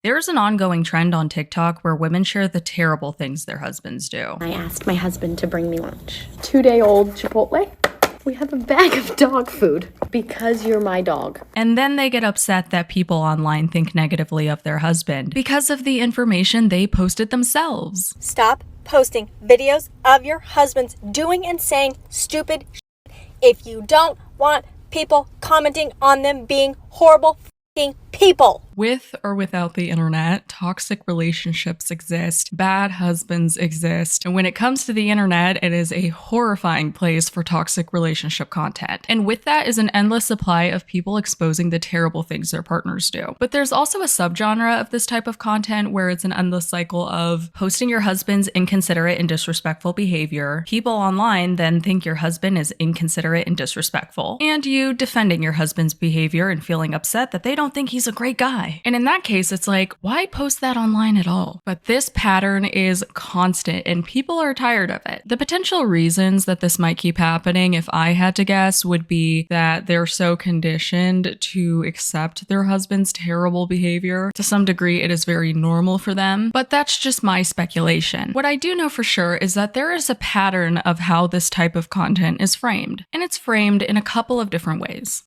There's an ongoing trend on TikTok where women share the terrible things their husbands do. I asked my husband to bring me lunch. 2-day-old Chipotle. We have a bag of dog food because you're my dog. And then they get upset that people online think negatively of their husband because of the information they posted themselves. Stop posting videos of your husbands doing and saying stupid shit if you don't want people commenting on them being horrible f***ing people. With or without the internet, toxic relationships exist, bad husbands exist, and when it comes to the internet, it is a horrifying place for toxic relationship content. And with that is an endless supply of people exposing the terrible things their partners do. But there's also a subgenre of this type of content where it's an endless cycle of posting your husband's inconsiderate and disrespectful behavior. People online then think your husband is inconsiderate and disrespectful, and you defending your husband's behavior and feeling upset that they don't think he's a great guy. And in that case, it's like, why post that online at all? But this pattern is constant and people are tired of it. The potential reasons that this might keep happening, if I had to guess, would be that they're so conditioned to accept their husband's terrible behavior. To some degree, it is very normal for them, but that's just my speculation. What I do know for sure is that there is a pattern of how this type of content is framed, and it's framed in a couple of different ways.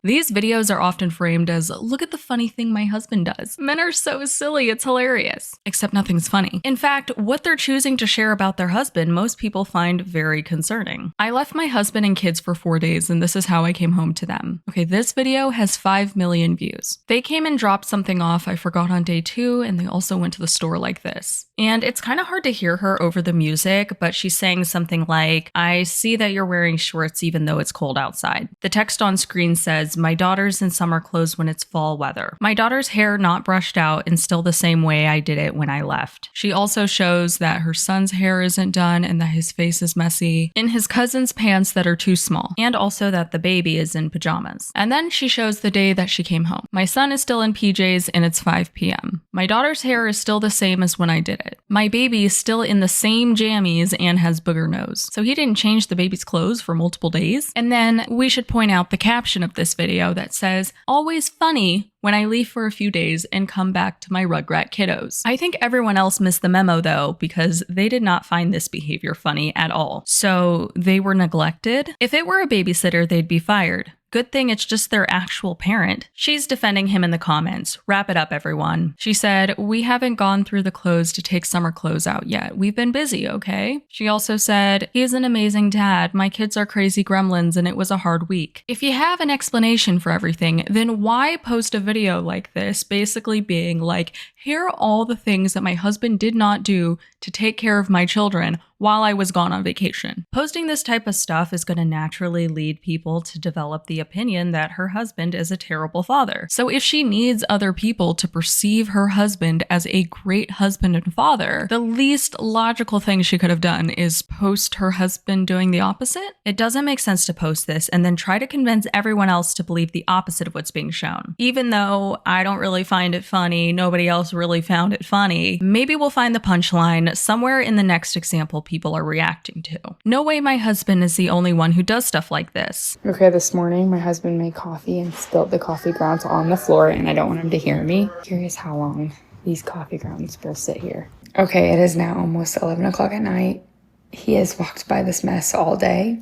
These videos are often framed as, look at the funny thing my husband does. Men are so silly, it's hilarious. Except nothing's funny. In fact, what they're choosing to share about their husband, most people find very concerning. I left my husband and kids for 4 days, and this is how I came home to them. Okay, this video has 5 million views. They came and dropped something off I forgot on day 2, and they also went to the store like this. And it's kind of hard to hear her over the music, but she's saying something like, I see that you're wearing shorts even though it's cold outside. The text on screen says, my daughter's in summer clothes when it's fall weather. My daughter's hair not brushed out and still the same way I did it when I left. She also shows that her son's hair isn't done and that his face is messy, in his cousin's pants that are too small, and also that the baby is in pajamas. And then she shows the day that she came home. My son is still in PJs and it's 5 p.m. My daughter's hair is still the same as when I did it. My baby is still in the same jammies and has booger nose. So he didn't change the baby's clothes for multiple days. And then we should point out the caption of this video that says, always funny when I leave for a few days and come back to my Rugrat kiddos. I think everyone else missed the memo though, because they did not find this behavior funny at all. So they were neglected. If it were a babysitter, they'd be fired. Good thing it's just their actual parent. She's defending him in the comments. Wrap it up, everyone. She said, we haven't gone through the clothes to take summer clothes out yet. We've been busy, okay? She also said, he's an amazing dad. My kids are crazy gremlins and it was a hard week. If you have an explanation for everything, then why post a video like this basically being like, here are all the things that my husband did not do to take care of my children while I was gone on vacation. Posting this type of stuff is going to naturally lead people to develop the opinion that her husband is a terrible father. So if she needs other people to perceive her husband as a great husband and father, the least logical thing she could have done is post her husband doing the opposite. It doesn't make sense to post this and then try to convince everyone else to believe the opposite of what's being shown. Even though I don't really find it funny, nobody else really found it funny, maybe we'll find the punchline somewhere in the next example people are reacting to. No way my husband is the only one who does stuff like this. Okay, this morning my husband made coffee and spilled the coffee grounds on the floor and I don't want him to hear me. Curious how long these coffee grounds will sit here. Okay, it is now almost 11 o'clock at night. He has walked by this mess all day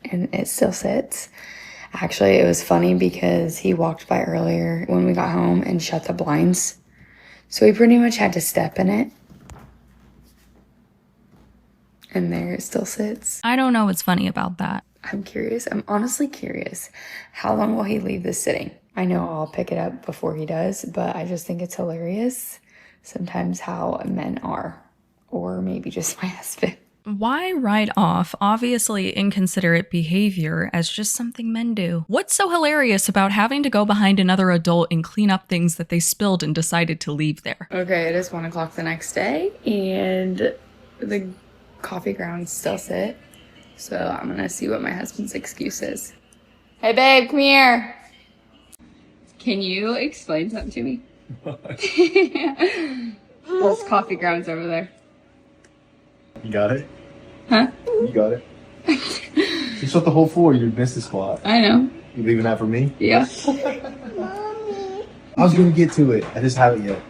and it still sits. Actually, it was funny because he walked by earlier when we got home and shut the blinds. So we pretty much had to step in it. And there it still sits. I don't know what's funny about that. I'm curious. I'm honestly curious. How long will he leave this sitting? I know I'll pick it up before he does, but I just think it's hilarious sometimes how men are. Or maybe just my husband. Why write off obviously inconsiderate behavior as just something men do? What's so hilarious about having to go behind another adult and clean up things that they spilled and decided to leave there? Okay, it is 1 o'clock the next day and the coffee grounds still sit. So I'm gonna see what my husband's excuse is. Hey babe, come here. Can you explain something to me? Those coffee grounds over there. You got it? Huh? You got it. You swept the whole floor. You missed the spot. I know. You leaving that for me? Yeah. I was gonna get to it. I just haven't yet.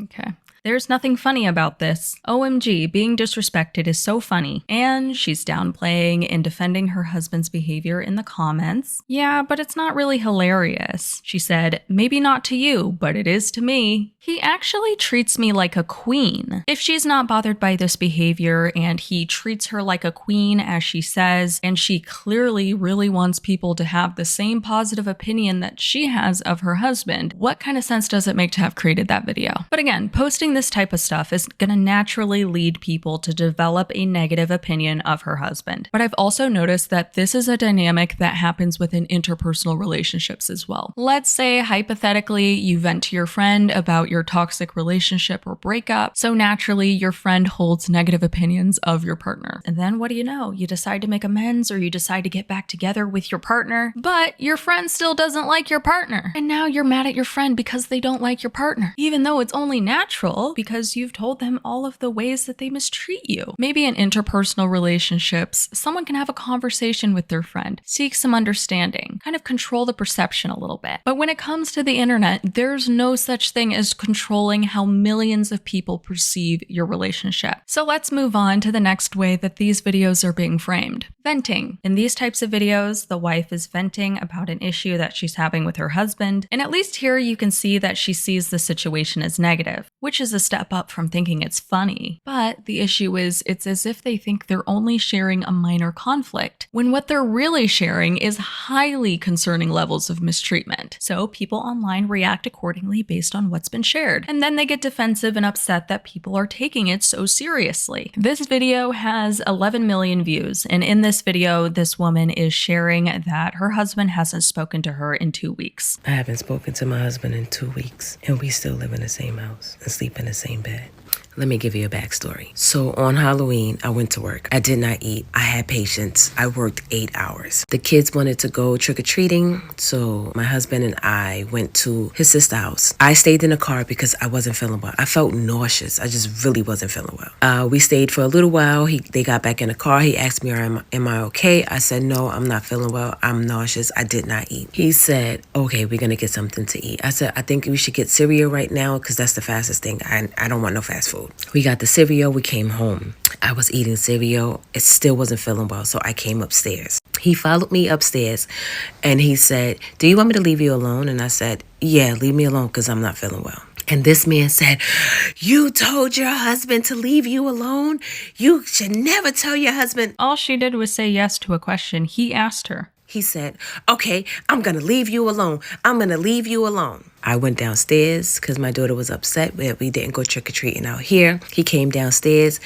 Okay. There's nothing funny about this. OMG, being disrespected is so funny. And she's downplaying and defending her husband's behavior in the comments. Yeah, but it's not really hilarious. She said, maybe not to you, but it is to me. He actually treats me like a queen. If she's not bothered by this behavior and he treats her like a queen, as she says, and she clearly really wants people to have the same positive opinion that she has of her husband, what kind of sense does it make to have created that video? But again, posting this type of stuff is going to naturally lead people to develop a negative opinion of her husband. But I've also noticed that this is a dynamic that happens within interpersonal relationships as well. Let's say, hypothetically, you vent to your friend about your toxic relationship or breakup, so naturally your friend holds negative opinions of your partner. And then what do you know? You decide to make amends or you decide to get back together with your partner, but your friend still doesn't like your partner. And now you're mad at your friend because they don't like your partner, even though it's only natural because you've told them all of the ways that they mistreat you. Maybe in interpersonal relationships, someone can have a conversation with their friend, seek some understanding, kind of control the perception a little bit. But when it comes to the internet, there's no such thing as controlling how millions of people perceive your relationship. So let's move on to the next way that these videos are being framed. Venting. In these types of videos, the wife is venting about an issue that she's having with her husband, and at least here you can see that she sees the situation as negative, which is a step up from thinking it's funny. But the issue is, it's as if they think they're only sharing a minor conflict, when what they're really sharing is highly concerning levels of mistreatment. So people online react accordingly based on what's been shared, and then they get defensive and upset that people are taking it so seriously. This video has 11 million views, and in this video, this woman is sharing that her husband hasn't spoken to her in 2 weeks. I haven't spoken to my husband in 2 weeks, and we still live in the same house and sleep in the same bed. Let me give you a backstory. So on Halloween, I went to work. I did not eat. I had patients. I worked 8 hours. The kids wanted to go trick-or-treating, so my husband and I went to his sister's house. I stayed in the car because I wasn't feeling well. I felt nauseous. I just really wasn't feeling well. We stayed for a little while. They got back in the car. He asked me, am I okay? I said, no, I'm not feeling well. I'm nauseous. I did not eat. He said, okay, we're going to get something to eat. I said, I think we should get cereal right now because that's the fastest thing. I don't want no fast food. We got the cereal. We came home. I was eating cereal. It still wasn't feeling well, so I came upstairs. He followed me upstairs, and he said, do you want me to leave you alone? And I said, yeah, leave me alone because I'm not feeling well. And this man said, you told your husband to leave you alone? You should never tell your husband. All she did was say yes to a question he asked her. He said, okay, I'm going to leave you alone. I'm going to leave you alone. I went downstairs because my daughter was upset that we didn't go trick-or-treating out here. He came downstairs.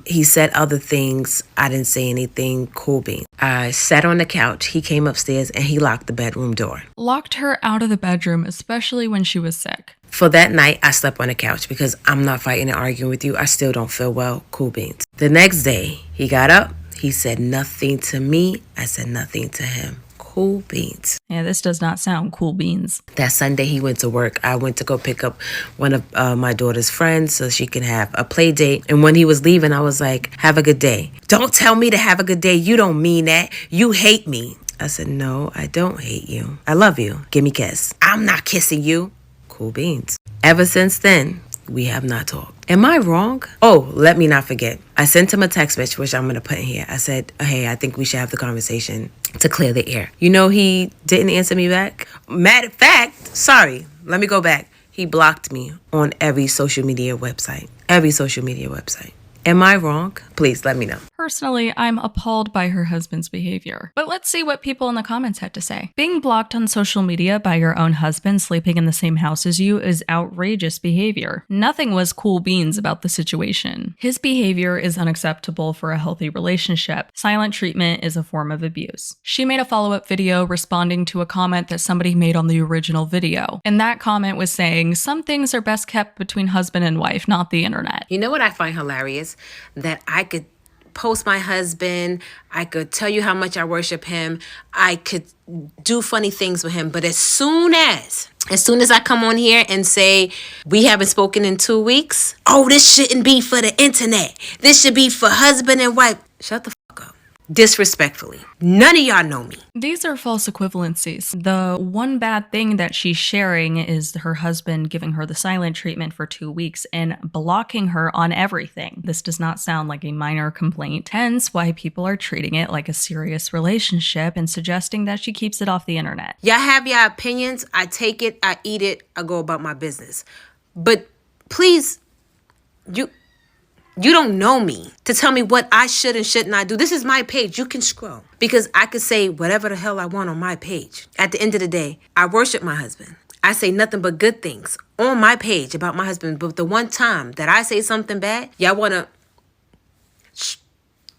He said other things. I didn't say anything. Cool beans. I sat on the couch. He came upstairs and he locked the bedroom door. Locked her out of the bedroom, especially when she was sick. For that night, I slept on the couch because I'm not fighting and arguing with you. I still don't feel well. Cool beans. The next day, he got up. He said nothing to me. I said nothing to him. Cool beans. Yeah, this does not sound cool beans. That Sunday he went to work. I went to go pick up one of my daughter's friends so she can have a play date. And when he was leaving, I was like, have a good day. Don't tell me to have a good day. You don't mean that. You hate me. I said, no, I don't hate you. I love you. Give me a kiss. I'm not kissing you. Cool beans. Ever since then, we have not talked. Am I wrong? Oh, let me not forget. I sent him a text message, which I'm going to put in here. I said, hey, I think we should have the conversation to clear the air. You know, he didn't answer me back. Matter of fact, sorry, let me go back. He blocked me on every social media website. Every social media website. Am I wrong? Please let me know. Personally, I'm appalled by her husband's behavior. But let's see what people in the comments had to say. Being blocked on social media by your own husband sleeping in the same house as you is outrageous behavior. Nothing was cool beans about the situation. His behavior is unacceptable for a healthy relationship. Silent treatment is a form of abuse. She made a follow-up video responding to a comment that somebody made on the original video. And that comment was saying, some things are best kept between husband and wife, not the internet. You know what I find hilarious? That I could post my husband, I could tell you how much I worship him, I could do funny things with him, but as soon as I come on here and say, we haven't spoken in 2 weeks, oh, this shouldn't be for the internet. This should be for husband and wife. Shut the fuck up. disrespectfully. None of y'all know me. These are false equivalencies. The one bad thing that she's sharing is her husband giving her the silent treatment for 2 weeks and blocking her on everything. This does not sound like a minor complaint, hence why people are treating it like a serious relationship and suggesting that she keeps it off the internet. Y'all have your opinions. I take it, I eat it, I go about my business. But please, you don't know me to tell me what I should and should not do. This is my page. You can scroll. Because I could say whatever the hell I want on my page. At the end of the day, I worship my husband. I say nothing but good things on my page about my husband. But the one time that I say something bad, y'all want to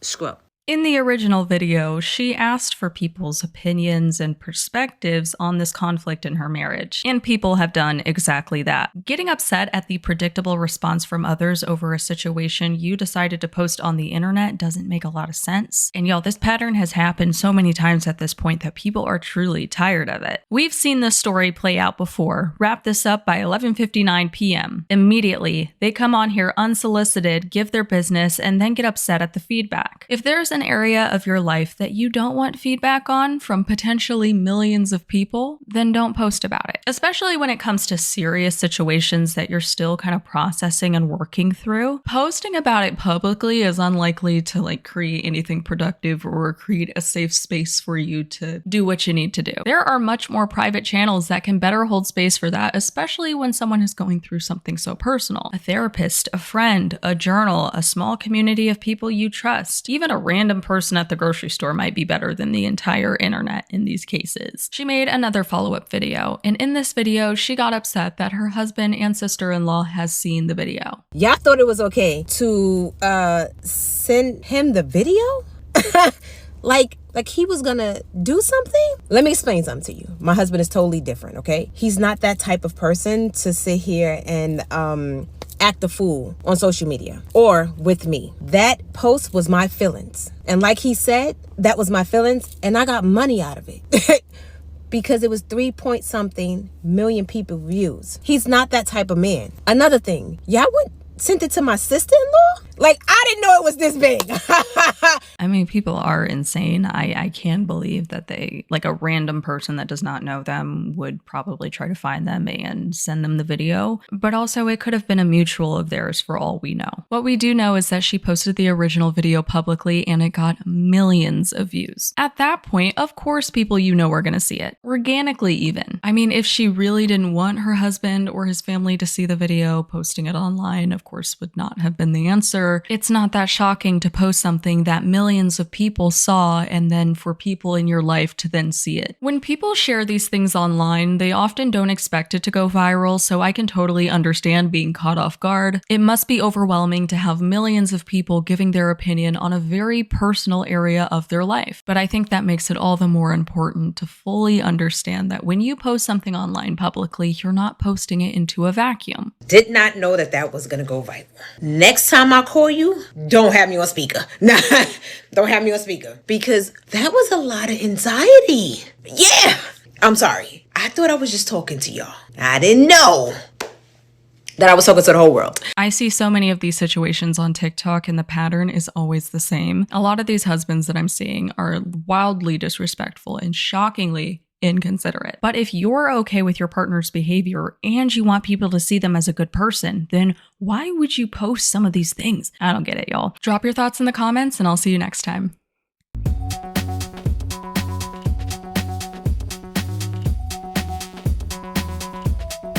scroll. In the original video, she asked for people's opinions and perspectives on this conflict in her marriage, and people have done exactly that. Getting upset at the predictable response from others over a situation you decided to post on the internet doesn't make a lot of sense. And y'all, this pattern has happened so many times at this point that people are truly tired of it. We've seen this story play out before. Wrap this up by 11:59 p.m. Immediately, they come on here unsolicited, give their business, and then get upset at the feedback. If there's an area of your life that you don't want feedback on from potentially millions of people, then don't post about it. Especially when it comes to serious situations that you're still kind of processing and working through. Posting about it publicly is unlikely to create anything productive or create a safe space for you to do what you need to do. There are much more private channels that can better hold space for that, especially when someone is going through something so personal. A therapist, a friend, a journal, a small community of people you trust, even a random person at the grocery store might be better than the entire internet in these cases. She made another follow-up video, and in this video, she got upset that her husband and sister-in-law has seen the video. Y'all thought it was okay to send him the video? like he was gonna do something? Let me explain something to you. My husband is totally different, okay? He's not that type of person to sit here and act a fool on social media or with me. That post was my feelings. And like he said, that was my feelings, and I got money out of it. Because it was 3-point-something million people views. He's not that type of man. Another thing, y'all sent it to my sister-in-law? I didn't know it was this big. I mean, people are insane. I can believe that they, a random person that does not know them would probably try to find them and send them the video. But also it could have been a mutual of theirs for all we know. What we do know is that she posted the original video publicly and it got millions of views. At that point, of course, people are going to see it. Organically even. I mean, if she really didn't want her husband or his family to see the video, posting it online, of course, would not have been the answer. It's not that shocking to post something that millions of people saw and then for people in your life to then see it. When people share these things online, they often don't expect it to go viral, so I can totally understand being caught off guard. It must be overwhelming to have millions of people giving their opinion on a very personal area of their life. But I think that makes it all the more important to fully understand that when you post something online publicly, you're not posting it into a vacuum. Did not know that was gonna go viral. Next time I call you, don't have me on speaker. Nah, don't have me on speaker. Because that was a lot of anxiety. Yeah, I'm sorry. I thought I was just talking to y'all. I didn't know that I was talking to the whole world. I see so many of these situations on TikTok and the pattern is always the same. A lot of these husbands that I'm seeing are wildly disrespectful and shockingly inconsiderate. But if you're okay with your partner's behavior and you want people to see them as a good person, then why would you post some of these things? I don't get it, y'all. Drop your thoughts in the comments and I'll see you next time.